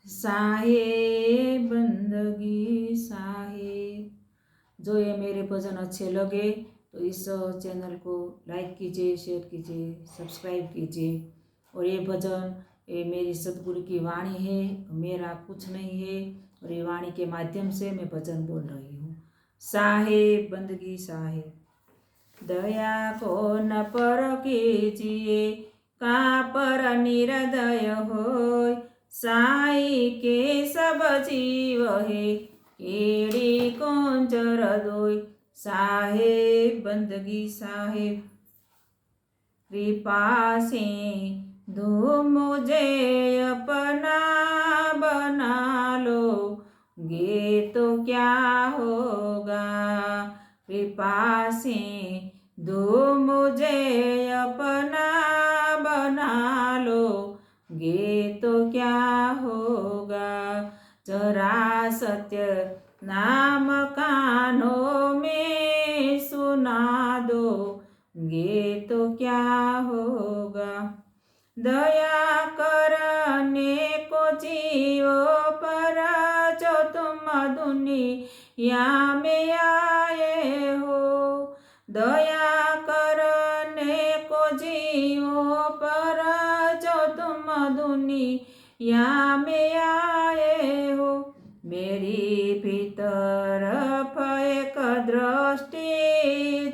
साहेब बंदगी साहेब। जो ये मेरे भजन अच्छे लगे तो इस चैनल को लाइक कीजिए, शेयर कीजिए, सब्सक्राइब कीजिए। और ये भजन ये मेरी सतगुरु की वाणी है, मेरा कुछ नहीं है। और ये वाणी के माध्यम से मैं भजन बोल रही हूँ। साहेब बंदगी साहेब। दया को न पर कीजिए, का पर निरदय होय। साई के सब जीव है, केड़ी कोंचर दोय। साहेब बंदगी साहेब। कृपा से दो मुझे अपना बना लो, गे तो क्या होगा। कृपा से दो मुझे अपना बना लो, गे तो क्या होगा। जरा सत्य नाम कानों में सुना दो, गे तो क्या होगा। दया करने को जीवों पर जो तुम दुनिया में आए हो। दया करने को जीवों पर जो तुम दुनिया में आए हो। मेरी भीतर एक दृष्टि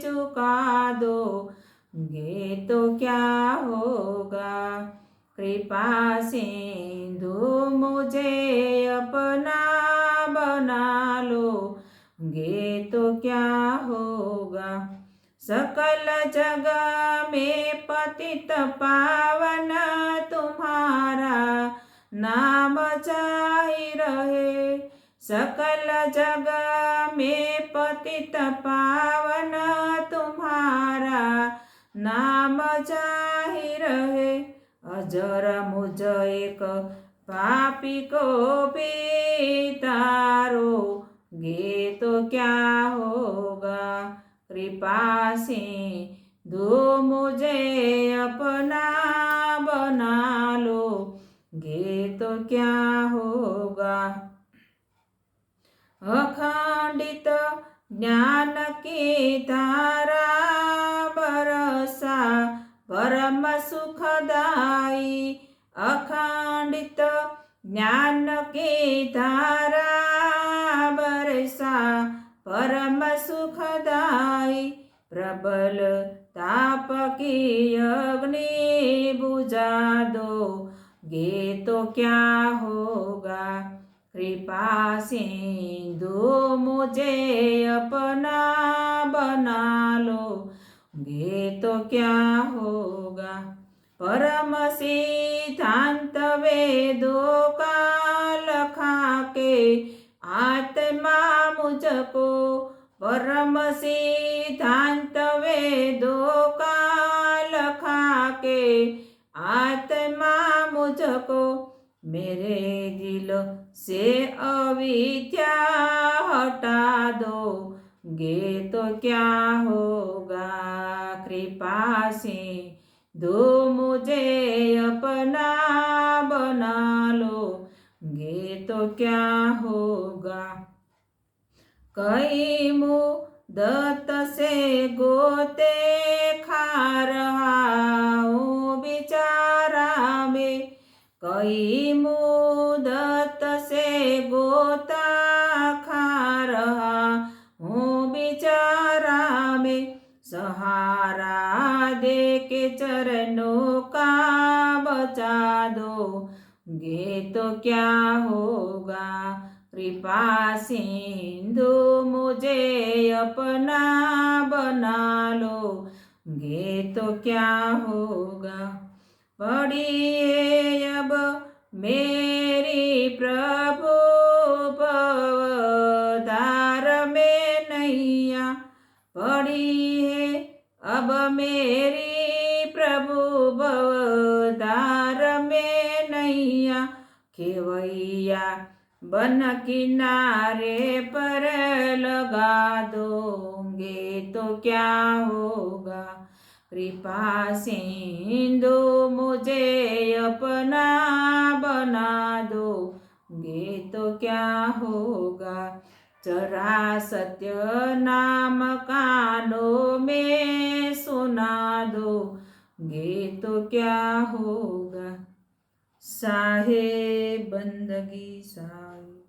झुका दो, गे तो क्या होगा। कृपा सिंधु मुझे अपना बना लो, गे तो क्या होगा। सकल जग में पतित पावन तुम्हारा नाम जाहि रहे। सकल जग में पतित पावन तुम्हारा नाम जाहि रहे। अजर मुझ एक पापी को भी तारो, गे तो क्या होगा। कृपा से दो मुझे अपना बना लो, गे तो क्या होगा। अखंडित ज्ञान की धारा बरसा परम सुखदाई। अखंडित ज्ञान की धारा बरसा परम सुखदाई। प्रबल ताप की अग्नि बुझा दो, गे तो क्या होगा। कृपा सिंधु मुझे अपना बना लो, गे तो क्या होगा। परम सिद्धांत वेदों का लखा के आत्मा मुझको। परम सिद्धांत वेदों का लखा के आत्मा मुझको। मेरे दिल से अविद्या हटा दो, गे तो क्या होगा। कृपा से दो मुझे अपना बना लो, गे तो क्या होगा। कई मुद्दत से गोते खा रहा हूँ बेचारा में। कई मुद्दत से गोता खा रहा हूँ बेचारा में। सहारा दे के चरणों का बचा दो, गे तो क्या होगा। कृपा सिंधु मुझे अपना बना लो, गे तो क्या होगा। पड़ी है अब मेरी प्रभु भवधार में नैया। पड़ी है अब मेरी प्रभु भवधार में नैया। खेवैया बन किनारे पर लगा दोगे तो क्या होगा। कृपा सिंधु मुझे अपना बना दो, होगा। जरा सत्य नाम कानों में सुना दोगे तो क्या होगा। साहेब बंदगी साई।